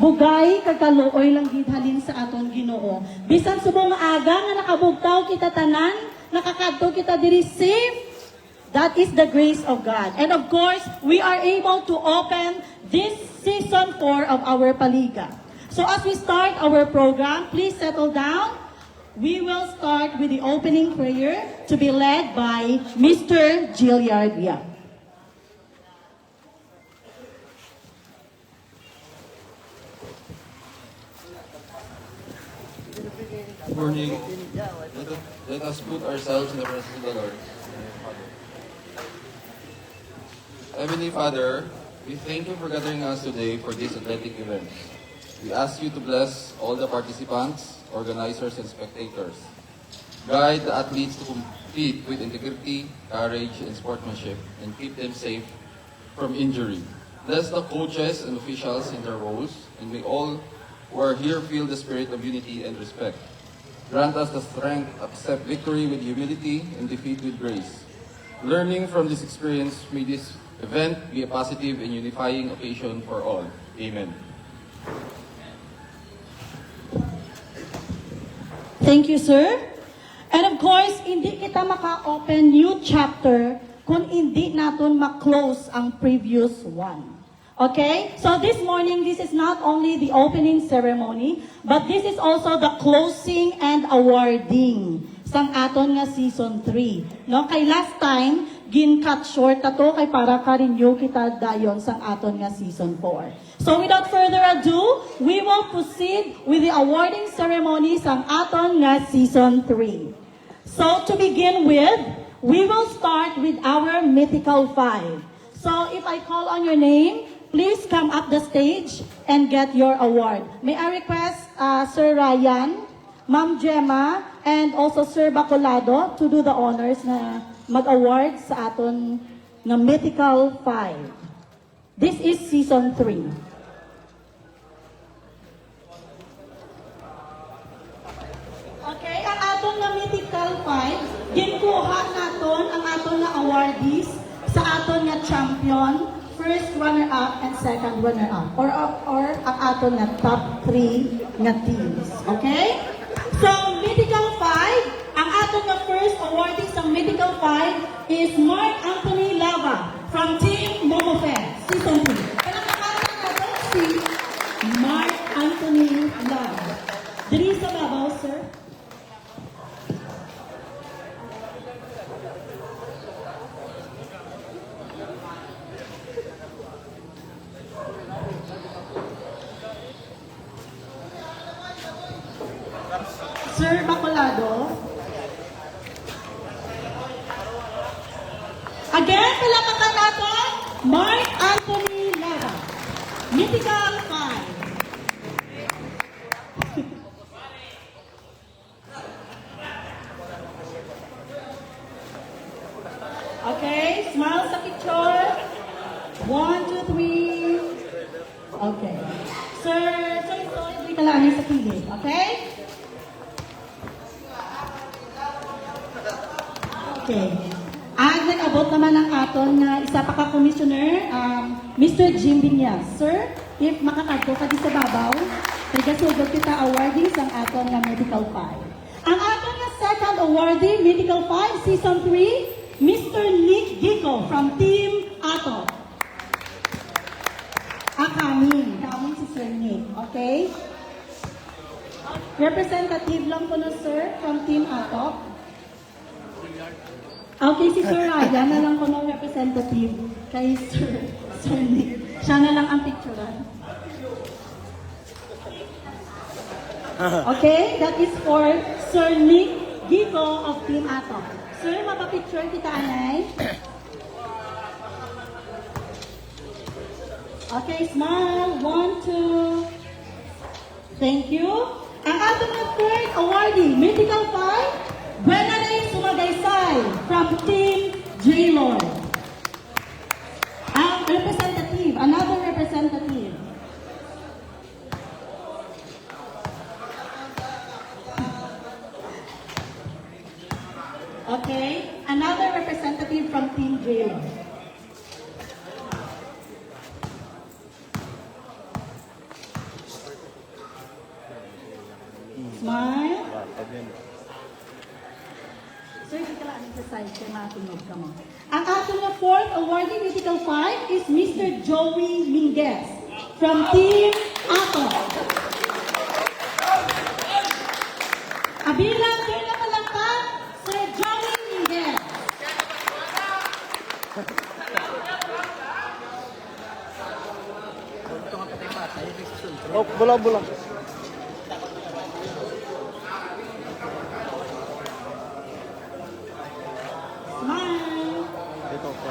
bugay kag kaluoy lang gid halin sa aton Ginoo. Bisan subong aga nga nakabugtaw kita tanan, nakakadto kita diri safe. That is the grace of God. And of course, we are able to open this season 4 of our Paliga. So as we start our program, please settle down. We will start with the opening prayer to be led by Mr. Gilliardia. Good morning. Let us put ourselves in the presence of the Lord. Heavenly Father, we thank you for gathering us today for this athletic event. We ask you to bless all the participants, organizers, and spectators. Guide the athletes to compete with integrity, courage, and sportsmanship, and keep them safe from injury. Bless the coaches and officials in their roles, and may all who are here feel the spirit of unity and respect. Grant us the strength to accept victory with humility and defeat with grace. Learning from this experience, may this event be a positive and unifying occasion for all. Amen. Thank you, sir. And of course, hindi kita maka-open new chapter kung hindi natin ma-close ang previous one. Okay? So this morning, this is not only the opening ceremony, but this is also the closing and awarding sang aton nga season 3. No? Kay last time, gin-cut short na to kay para ka-renew kita dayon sang aton nga season 4. So without further ado, we will proceed with the awarding ceremony sang aton nga season 3. So to begin with, we will start with our mythical 5. So if I call on your name, please come up the stage and get your award. May I request Sir Ryan, Ma'am Gemma, and also Sir Bacolado to do the honors na mag-award sa aton na mythical 5. This is season 3. Okay, ang aton na mythical 5, ginkuha naton ang aton na awardees sa aton nga champion, first runner-up and second runner-up, or ang aton nga top 3 nga teams. Okay? So, mythical 5, ang aton nga first awardee sa mythical 5 is Mark Anthony Lava from Team Momofed, season 3. Palakpakan natin si Mark Anthony Lava. Diri sa babaw, sir. Sir Bacolado. Again, palakpakan natin, Mark Anthony Lava. Mythical 5. Okay, smile sa picture. 1, 2, 3. Okay. Sir, hindi ka lang sa pilit. Okay? Okay. At nag-abot naman ang aton na isa pa ka-commissioner, Mr. Jim Binyas. Sir, if makakadto ka di sa babaw, tigasugod kita awarding sang aton na Medical 5. Ang aton na second awardee, Medical 5, Season 3, Mr. Nick Gico from Team Ato. Kami si Sir Nick. Okay? Representative lang ko na, sir, from Team Ato. Okay, si Sir Ryan na lang ko ng representative kay Sir Nick. Siya na lang ang picturean. Okay, that is for Sir Nick Gico of Team Ato. Sir, mapapicture kita, anay. Okay, smile. 1, 2. Thank you. Ang ating third awardee, Mythical 5, Buenanay Sumagaysay from Team J-Lord. Ang representative, another representative. Okay, another representative from Team J-Lord. Smile. So, hindi ka lang sa side kaya matunog ka mo. Ang ating na fourth awardee Mythical 5 is Mr. Joey Minguez from Team Ato. Abilang, kayo na palangkan, Sir Joey Minguez. Oh, bola. Smile. Dito po.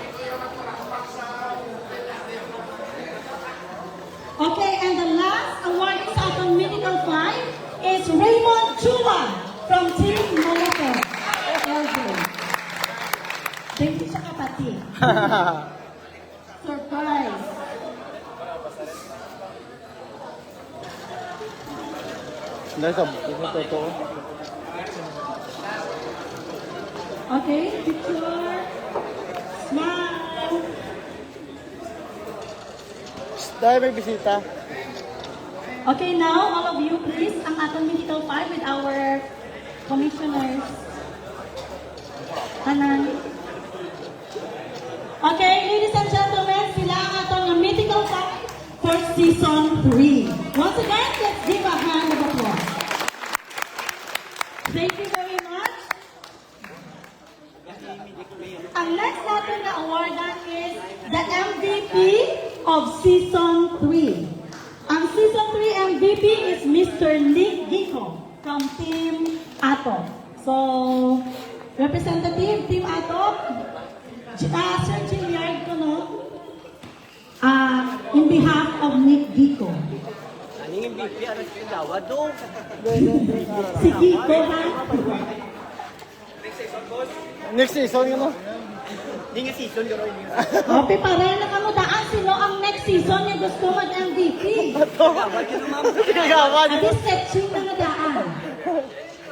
Okay, and the last awardee sa atong Mythical 5 is Raymond Chua from Team Molotov. Thank you sa kapatid. Surprise. Nasa totoo. Okay, picture. Smile. Dahil may bisita. Okay, now, all of you, please, ang atong Mythical 5 with our commissioners. Tanan. Okay, ladies and gentlemen, sila ang atong Mythical 5 for Season 3. Once again, let's give a hand of applause. Thank you very much. Ang next natin na awardan is the MVP of Season 3. Ang Season 3 MVP is Mr. Nick Gico from Team Ato. So, representative Team Ato, Sir Gilliard ko, no? In behalf of Nick Gico. Anong MVP? Ano siya dawa doon? Si Gico, ha? Next season yun, no? Hindi nga season, pero hindi nga. Ope, pareho na kamudaan. Sino ang next season niya gusto mag-MVP? Gawad yun, ma'am. Gagawan. At least searching na nga daan.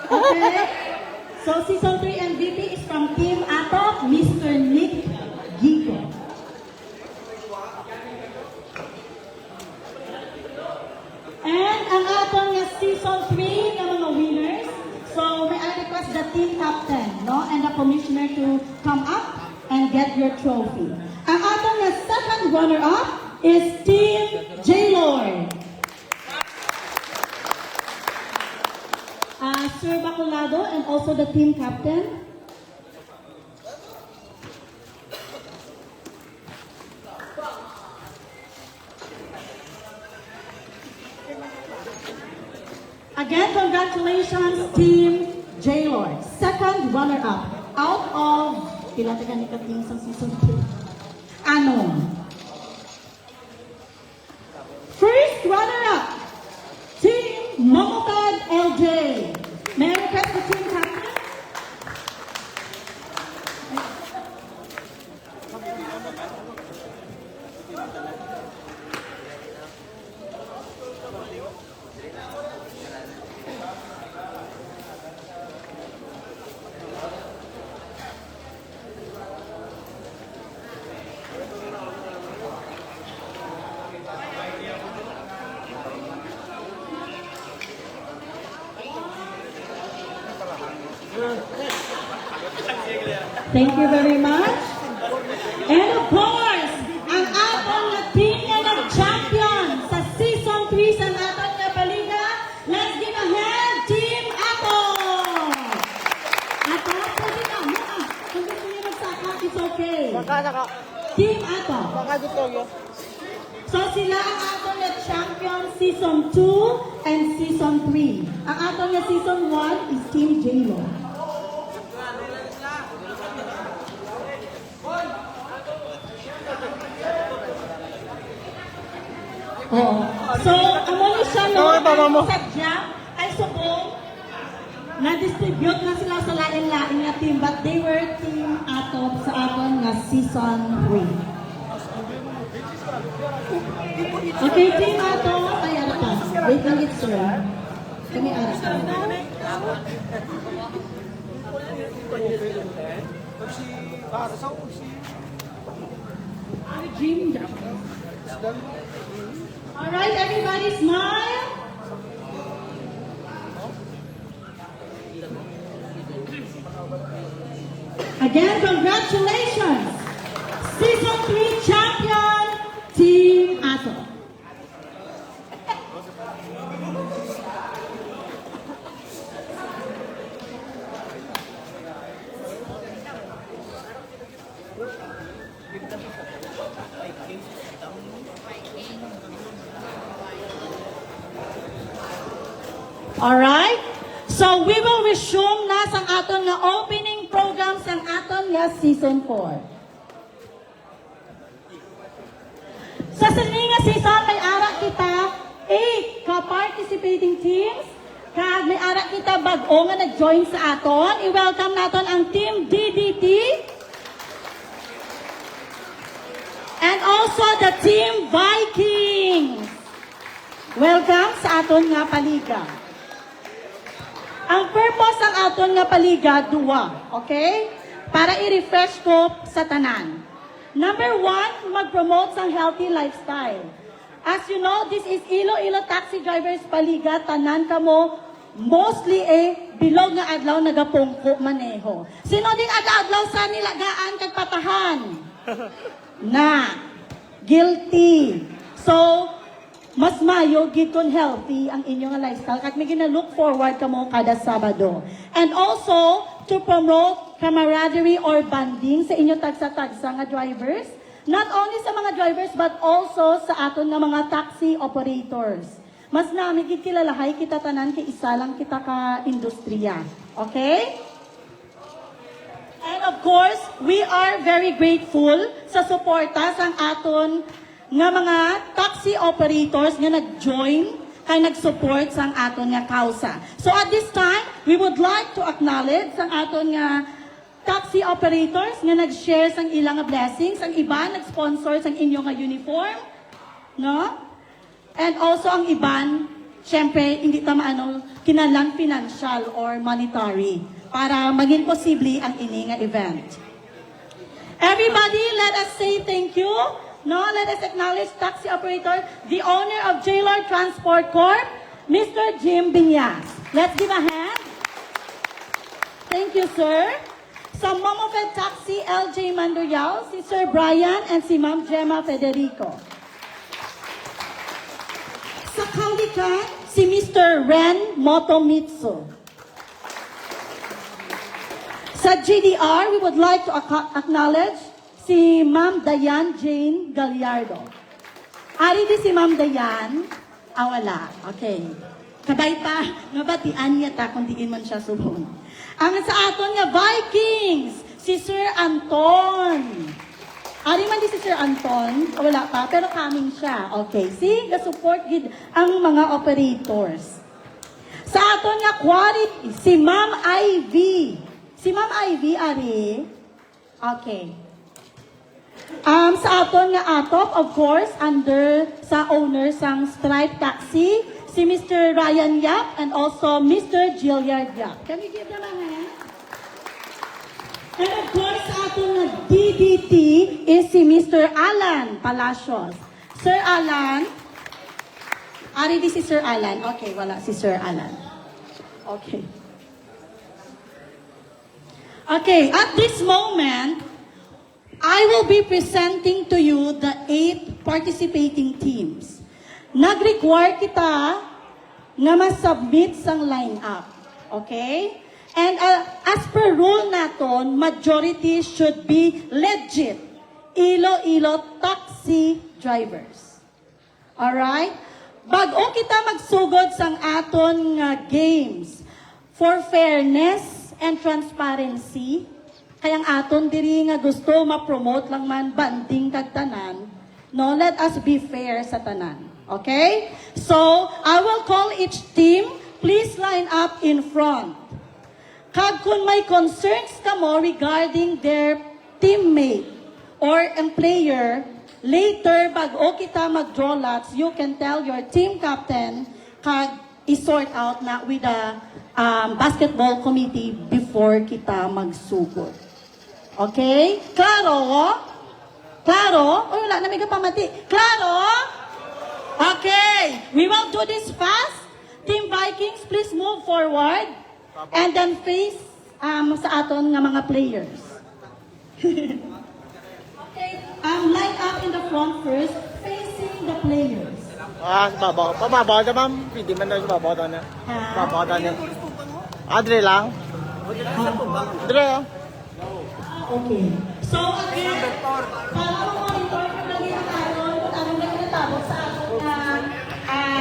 Okay? So, Season 3 MVP is from Team Ato, Mr. Nick Gico. And ang atong nga Season 3 nga mga winners, so may I request the team captain, no, and the commissioner to come up and get your trophy. Ang atong nga second runner-up is Team J-Lord. Sir Bacolado and also the team captain. Again, congratulations, Team J-Lord. Second runner-up out of, pila ka ni Kating sa season 2. Ano? First runner-up, Team Mamotad LJ. May I request the team captain? Thank you very much. And of course, ang atong na team na nag-champion sa Season 3 sa atong na Baliga, let's give a hand, Team Ato! Ato, pwede ka mo. Kung gusto niyo magsaka, it's okay. Baka Team Ato. dito yun. So sila ang atong na champion Season 2 and Season 3. Ang atong na Season 1 is Team J-Lo. Oo. So, amo ni siya, no? Oo, tama mo. Ang sadya ay subong na-distribute na sila sa lain-lain na team, but they were Team Ato sa aton na Season 3. Okay, Team Ato, ay arapan. Wait lang it, sir. Kami arapan. Dream job. Alright, everybody smile. Again, congratulations! Season 3 champion, Team Ato. Alright? So we will resume na sang aton nga opening program sang aton nga season 4. Sa sini nga season may ara kita 8 ka-participating teams. Kag may ara kita bag-o nga nag-join sa aton. I-welcome naton ang Team DDT. And also the Team Vikings. Welcome sa aton nga paliga. Ang purpose ng aton nga paliga, duwa. Okay? Para i-refresh ko sa tanan. Number 1, mag-promote sang healthy lifestyle. As you know, this is Iloilo Taxi Drivers Paliga. Tanan kamo, mostly bilog nga adlaw nagapungko maneho. Sino ding aga-adlaw sa nilagaan kag patahan? Na. Guilty. So, mas mayo gid kon healthy ang inyong lifestyle kag may gina-look forward kamo kada Sabado. And also to promote camaraderie or bonding sa inyo tagsa-tagsa nga drivers, not only sa mga drivers but also sa aton nga mga taxi operators. Mas nami gid kilalahay kita tanan kay isa lang kita ka industriya. Okay? And of course, we are very grateful sa suporta sang aton nga mga taxi operators nga nag-join kay nag-support sang aton nga kausa. So at this time, we would like to acknowledge sang aton nga taxi operators nga nag-share sang ilang nga blessings, ang iba nag-sponsor sang inyo nga uniform, no? And also ang iban, syempre hindi ta maano kinalang financial or monetary para maging posible ang ini nga event. Everybody, let us say thank you. No, let us acknowledge taxi operator, the owner of JLR Transport Corp, Mr. Jim Binyas. Let's give a hand. Thank you, sir. Sa Momofed Taxi, LJ Mandoyao, si Sir Brian and si Ma'am Gemma Federico. Sa Kaulikan, si Mr. Ren Motomitsu. Sa GDR, we would like to acknowledge si Ma'am Dayan Jane Gallardo. Ari di si Ma'am Dayan, wala. Okay. Kabay pa, nabatian niya ta kung diin man siya subon. Ang sa aton nga Vikings, si Sir Anton. Ari man di si Sir Anton, wala pa, pero coming siya. Okay, see, support gid ang mga operators. Sa aton nga quality, si Ma'am Ivy. Si Ma'am Ivy, Ari. Okay. Sa aton nga atop, of course, under sa owner sang Stripe Taxi, si Mr. Ryan Yap and also Mr. Gilliard Yap. Can we give them a hand? And of course, sa aton nga DDT is si Mr. Alan Palacios. Sir Alan, ari di si Sir Alan. Okay, wala si Sir Alan. Okay. Okay, at this moment, I will be presenting to you the 8 participating teams. Nag-require kita na ma-submit sang lineup. Okay? And as per rule naton, majority should be legit Iloilo taxi drivers. Alright? Bago kita magsugod sang aton nga games for fairness and transparency, kayang aton diri nga gusto ma-promote lang man banding kag tanan, no, let us be fair sa tanan. Okay? So, I will call each team, please line up in front. Kag kung may concerns kamo regarding their teammate or ang player, later bago kita mag-draw lots, you can tell your team captain kag i-sort out na with the basketball committee before kita magsugod. Okay? Klaro? Klaro? Uy, wala na may kapamati. Klaro? Okay. We will do this fast. Team Vikings, please move forward. And then face sa aton nga mga players. Okay, line up in the front first, facing the players. Ah, babaw. Pababaw na ma'am. Pwede man na babaw na. Babaw na. Adre lang. Adre ah. Okay. So, again, para ma-monitor ko lang yung karon kung anong nagtatapos sa ating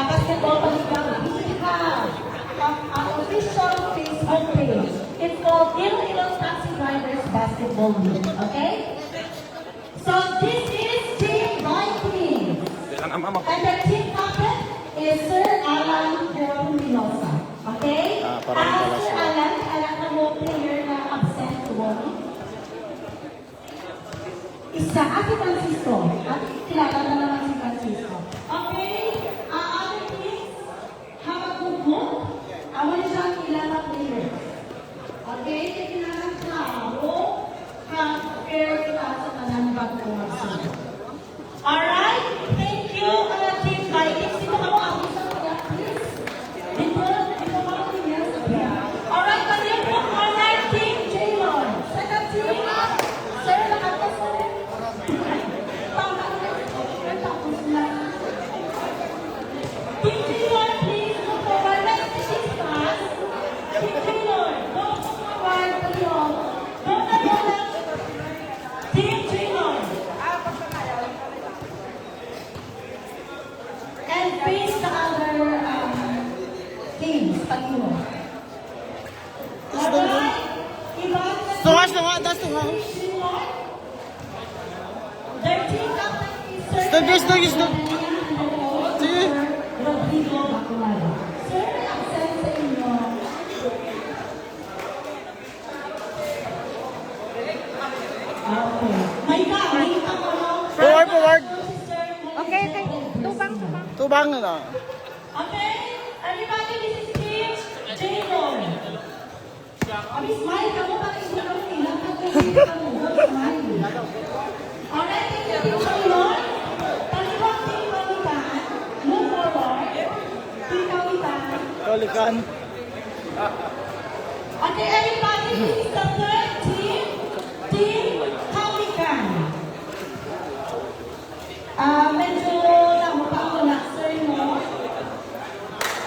basketball paligang, we have an official Facebook page. It's called Iloilo Taxi Drivers Basketball League. Okay? So, this is Team Viking. And the team captain is Sir Alan Minosa. Okay? Parang pala Sir siya. Alan, alam na mo player na absent to Wally. Isa, si Francisco. At kilala na naman si Francisco. Okay? Other teams, Hamaguguk. Awan siya ang kilala player. Okay? Kinala klaro. Compare kita sa tanan bagong alright? Thank you, Team Vikings. Dito ka mo ako sa kanya, please. Dito ka mo kanya. Alright, kanil po corner, Team Jaylon. Second team, Sir, nakata sir. Tapos na. Team Jaylon, please, go forward. Let's see this pass. Team Jaylon, go forward, Jaylon. Go na bola. Team Jaylon. And face the other teams, pag-iwo. Alright? Tungas na nga. Das tungas. Their team captain is Sir Stag. Sige. Rodrigo Baculado. Sir, absent sa inyo. Okay. May ka mo. Forward. Okay, Tubang na. Okay, everybody, this is Team J-Roll. Abi, smile ka mo, pati siya kami ilang ka smile. Alright, thank you, Team J-Roll. Talibang Team Kawitan, move forward. Team Kawitan. Kalikan. Okay, everybody, this is the third team, Team Kawitan. Medyo namupa ko na, sir, no?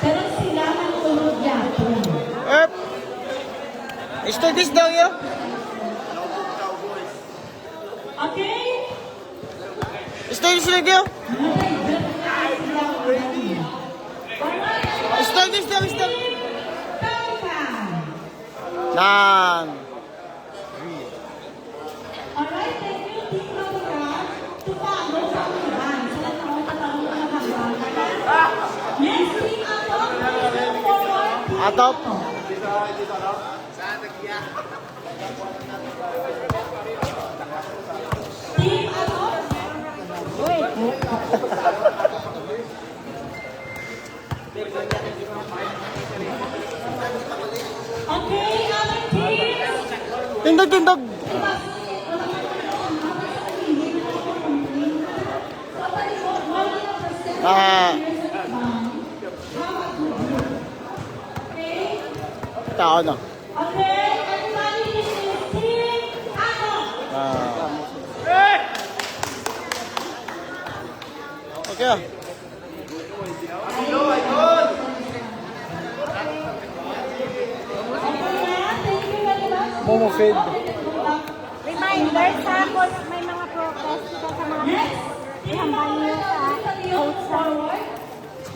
Pero sila manulog yato. Up. Stagis daw yun. Okay? Stagis lang yun. Stagis daw. Nan. Alright, thank you, Team Kawitan. Tupalo sa ulan. Sila taong mga hanggang. Next team, Atop. Please move forward. Team Atop. Team Atop. Okay, other teams. Tindog. Tao na. Okay, everybody, this is Team Atop. Okay ah. Thank you very much. Momo feed. Reminder sa kung may mga protest ka sa mga Next, ihambal niyo sa coach sa forward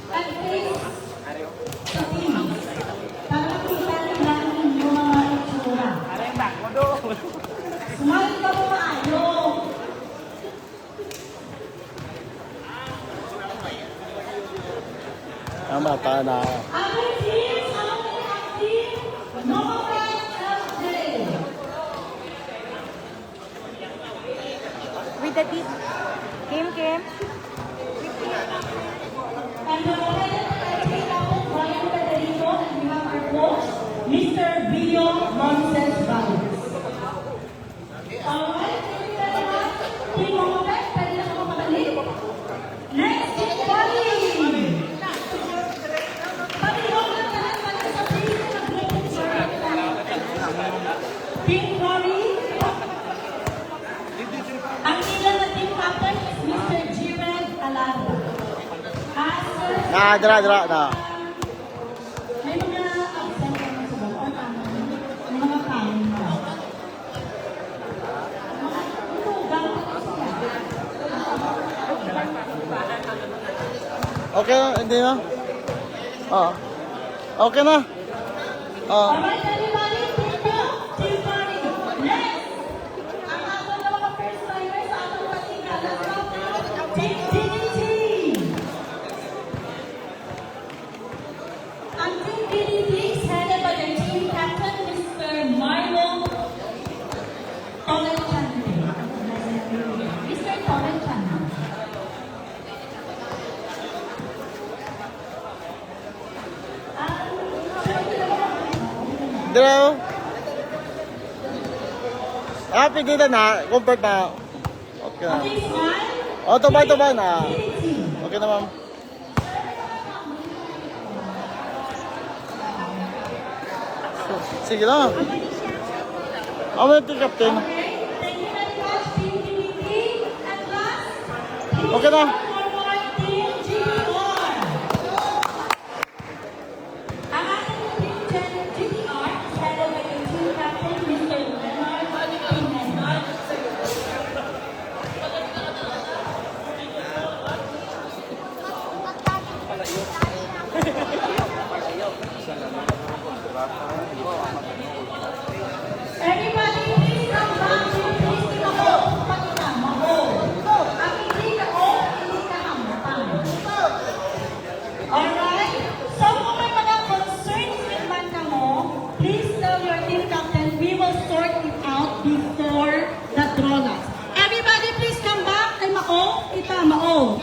and face the team. Para makita nila ang inyong mga itsura. Smile ka mo maayo. Mata na. Other teams, team, Novak LJ. with the deep Kim. And the head of Brian Federico, and we have our coach, Mr. Bio Montes Valles. Alright, thank you very much. Team Novak, pwede na ako makalik. Next, Team Bali. Pag-iwag lang lahat para sa face ng group. Team Bali. Dra, na. May mga absent ka na sa baba. O tama. May mga kain ka. Okay na, hindi na. Oo. Okay na. Oo. Alright, everybody, take note. Team party. Next! Ang ating na mga first timer sa ating patika. Let's go. Team DDT! Ang Team DDT is headed by the team captain, Mr. Marlo Tolentino. Mr. Tolentino. Dra. Pwede na. Comfort na. Okay na. Okay, one. Oh, tubay na. DDT. Okay na, ma'am. Sige lang. Ako na ito, Captain. Okay, thank you very much, Team DDT. And last, Okay na. Team GTR. Ang ating Team GTR is headed by the team captain, Mr. Leonard Pimenez. Everybody, please come back to please to the hall. Patina, mahol. Ang hindi ka hindi ka hamatan. Alright? So kung may mga concerns naman ka mo, please tell your team captain, we will sort it out before the drawlaps. Everybody, please come back. Kay Mao, kita Mao.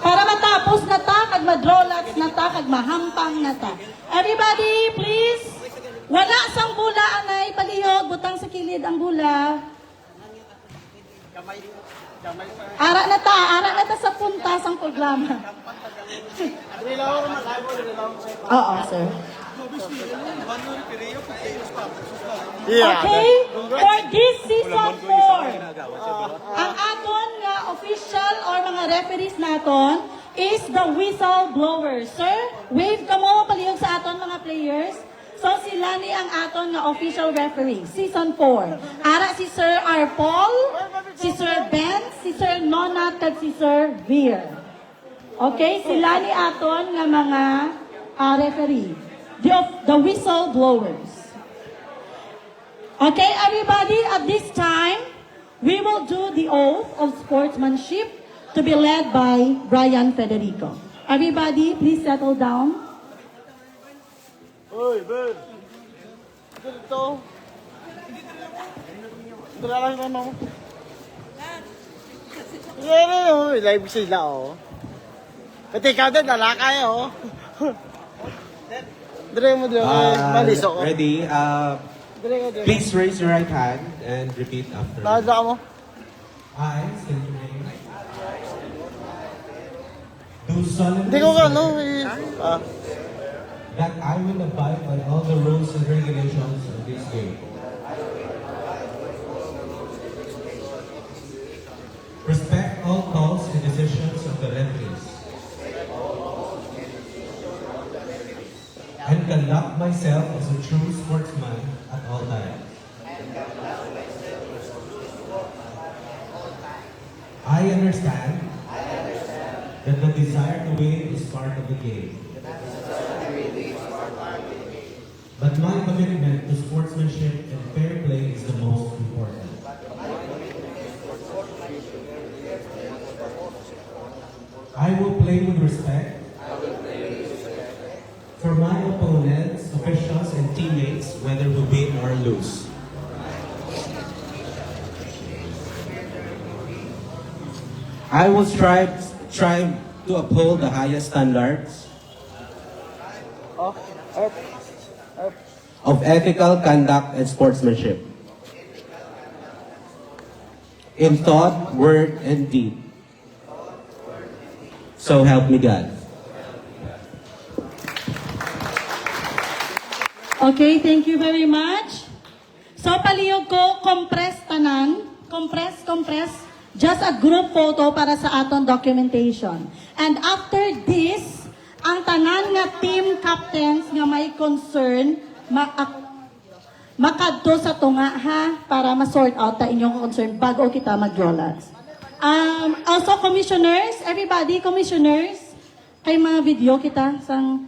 Para matapos na ta, kag madrawlaps na ta, kag mahampang na ta. Everybody, please. Wala sang bula, anay, palihog, butang sa kilid ang bula. Ara na ta sa punta sang programa. Oo, sir. Yeah. Okay, for this season 4, ang aton nga official or mga referees naton is the whistleblower. Sir, wave ka mo, palihog sa aton mga players. So sila ni ang aton nga official referee, season 4. Ara si Sir Arpol, si Sir Ben, si Sir Nonat, at si Sir Veer. Okay, sila ni aton nga mga referee, the whistleblowers. Okay, everybody, at this time, we will do the oath of sportsmanship to be led by Brian Federico. Everybody, please settle down. Uy, Ben. Dito. Dira lang ka mo. Yan, live sila, oh. Pati ikaw din, lalakay, oh. Dire mo, maliso ko. Ready? Dire ko, dire. Please raise your right hand and repeat after me. Nakadra mo. I state your name. Do solemnly Hindi ko ka, no? swear that I will abide by all the rules and regulations of this game. Respect all calls and decisions of the referees. And conduct myself as a true sportsman at all times. I understand that the desire to win is part of the game. But my commitment to sportsmanship and fair play is the most important. I will play with respect for my opponents, officials, and teammates, whether we win or lose. I will strive to uphold the highest standards of ethical conduct and sportsmanship in thought, word, and deed. So help me God. Okay, thank you very much. So palihog ko, compress tanan. Compress. Just a group photo para sa aton documentation. And after this, ang tanan nga team captains nga may concern, makadto sa tunga ha, para ma-sort out ta inyong concern bago kita mag-rollats. Also, commissioners, everybody, commissioners, kay mga video kita, sang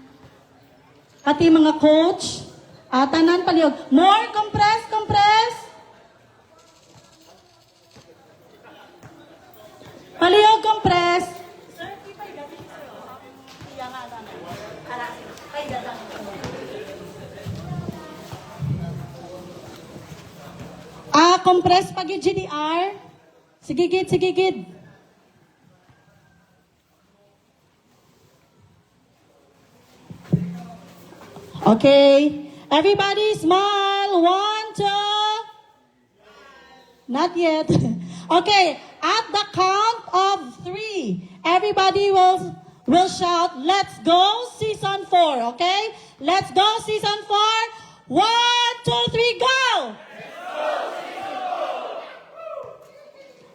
pati mga coach, tanan paliog. More compress, compress. Paliog, compress. Compress pagi GDR. Sige, gid, sige, gid. Okay. Everybody smile. 1, 2. Not yet. Okay. At the count of 3, everybody will shout, "Let's go, season 4." Okay? Let's go, season 4. 1, 2, 3, go!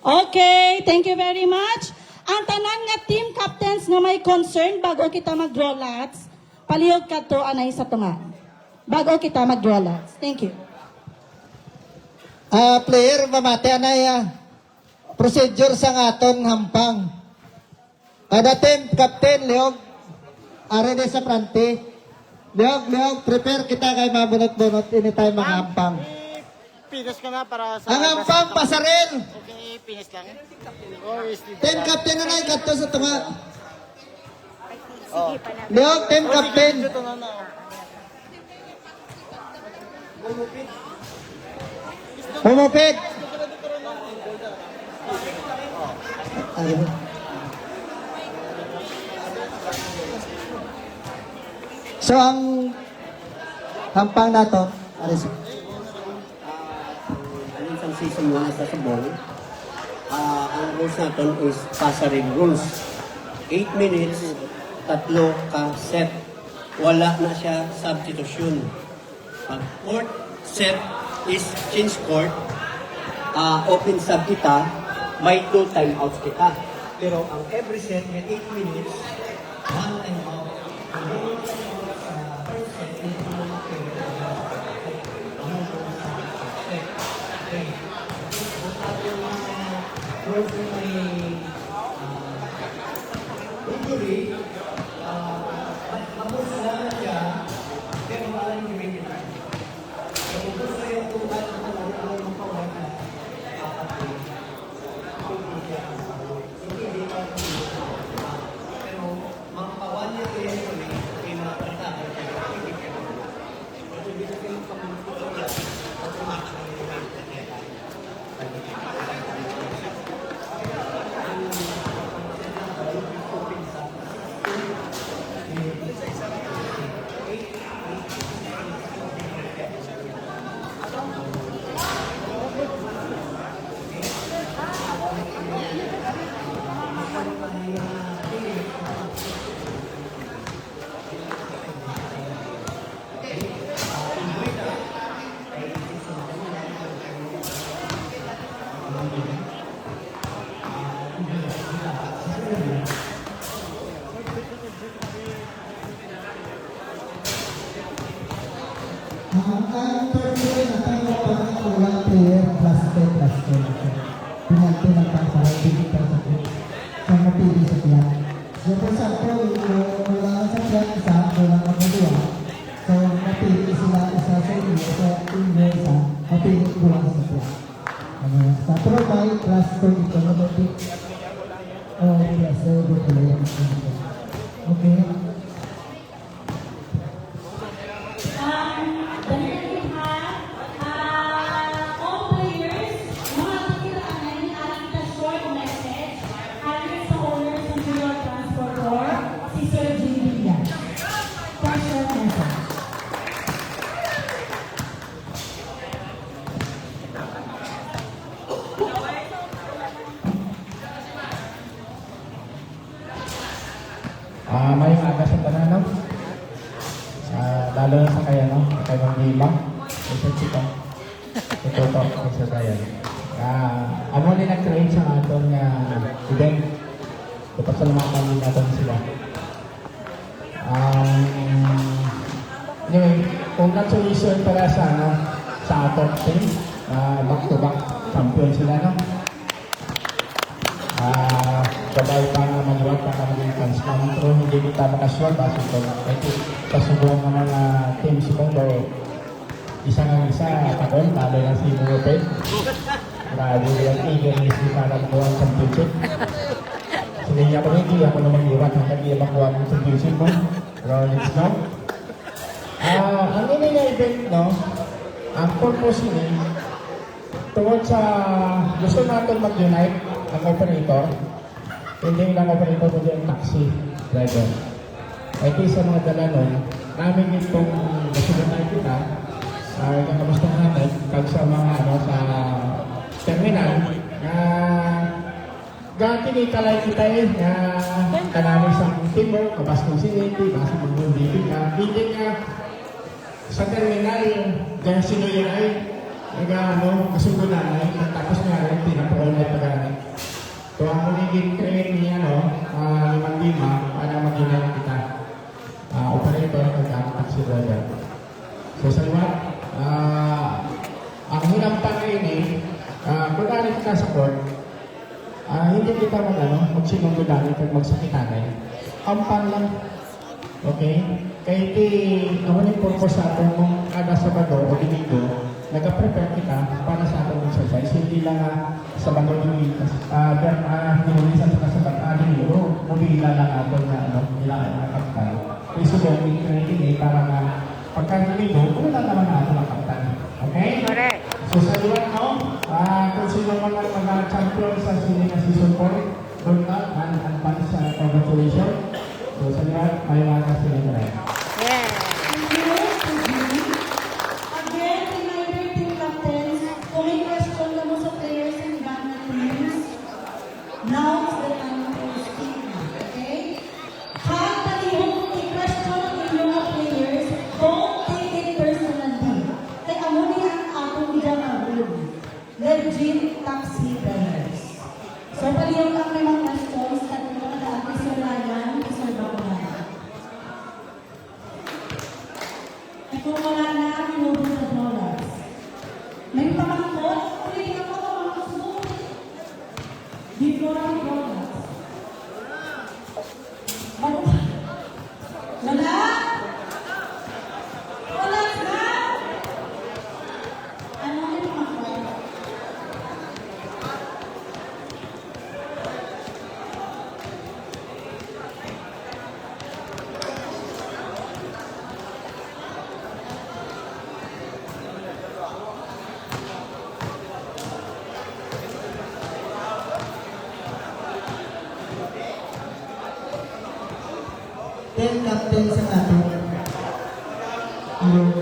Okay, thank you very much. Ang tanan nga team captains nga may concern bago kita mag-draw lots, palihog ka to anay sa tunga. Bago kita mag-draw lots. Thank you. Player, mamate anay procedure sa atong hampang. Kada team captain, Leog, are de sa prante. Leog, prepare kita kay mabunot-bunot anytime mga hampang. Pinas ka na para sa... Ang hampang, pasarel! Okay, pinas lang. Or is it... Team captain na na ikato sa tunga. Oh. Leog, team captain. Ito na na. Humupit. Ayun. So ang hampang nato, aris. Alin sa season 1 sa sabong, ang rules natin is pasaring rules. 8 minutes, 3 ka set. Wala na siya substitution. Pag fourth set is change court, open sub kita, may 2 timeouts kita. Pero ang every set may 8 minutes, 1 timeout. Ang first set, hindi mo Ang termino na tayo pang player plus 10. Pinagto ng pasaray, pinagto sa group. Sa mapili sa tiyan. So, kung sakto, wala sa tiyan, isa, wala ka mo dua. So, mapili sila isa sa inyo, so, inyo isa, mapili dua sa tiyan. Sa tropay, plus 10 ito, mapili. Oh, yes, so, good player. Okay. May aga sa tanan, no? Lalo na sa kaya, no? Kay Manggila. Ito sito. Ito sa kaya. Amo din nag-create sa aton nga event. Pasalamatan din natin sila. Anyway, congratulations pala sa, sa top team. Back-to-back champion sila, no? Sabay pa nga mag-work pa kami ng transform. Pero hindi kita makaswag. Kasi kasubong ng mga teams ko. Isa nga isa, takon, talo na si Muped. Grabe yung eagerness ni para makuha ang championship. Sinayi ako rin, hindi ako naman iwan hanggang hindi makuha ang championship mo. Pero let's go. Ang ini na event, no? Ang purpose ni tungkol sa gusto natin mag-unite ang operator, hindi lang operator kundi ang taxi driver. Ay sa mga dala nun, namin itong nasubutan kita, kamusta natin, pag sa mga sa terminal, gati ni kalay kita kanami sa timber, kabas kong siniti, basa mong bundipin hindi sa terminal, gaya sinuyan ay, kasugunan ay, tapos nga rin, pinapaul na pag-anin. So, ang magiging train niya, 5-5, para mag-inay kita. Operator, taxi driver. So, sa liwat, ang hirap pa rin kung galing kita sa court, hindi kita magsinundo namin pag magsakitanay. Ampan lang. Okay? Kaya naman yung purpose sa atin kung kada Sabado o Domingo, nag-prepare kita para sa ating exercise. Hindi lang Sabado o Domingo. Hinulisan sa Sabado, Domingo, mabila lang atin na ilangan na kapital. Kaya subong training para na pagka Domingo, wala naman natin ang kapital. Okay? Correct. So sa liwan kung sino man ang mag-champion sa season 4, doon na, advance sa congratulations. So sa liwan, may mga sila na rin. Yeah. Again, reminder to captains, kung may question ka mo sa players and government teams, now is the time to speak. Okay? Kahit talihong i-question in mga players, don't take it personally. Kaya mo niya ang atong idamagod. Legit taxi drivers. So, palihong lang may mga questions at ito na dati Sir Ryan, Sir Bakulan. Kung wala na, minubos sa dollars. May pamangkot, pwede ka pa pamangkot. Before ang dollars. Wala? Wala na? Ano yung pamangkot? Then captain sa atin, yung